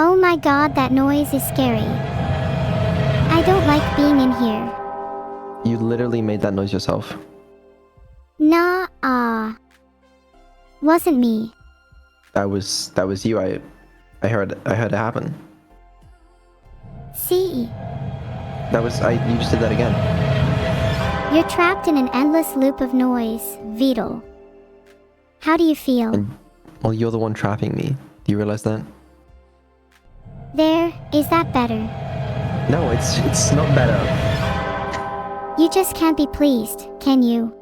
Oh my god, that noise is scary. I don't like being in here. You literally made that noise yourself. Nah, wasn't me. That was you. I heard it happen. See, You just did that again. you're trapped in an endless loop of noise, Vedal. How do you feel? And well, you're the one trapping me. Do you realize that? There, is that better? No, it's not better. You just can't be pleased, can you?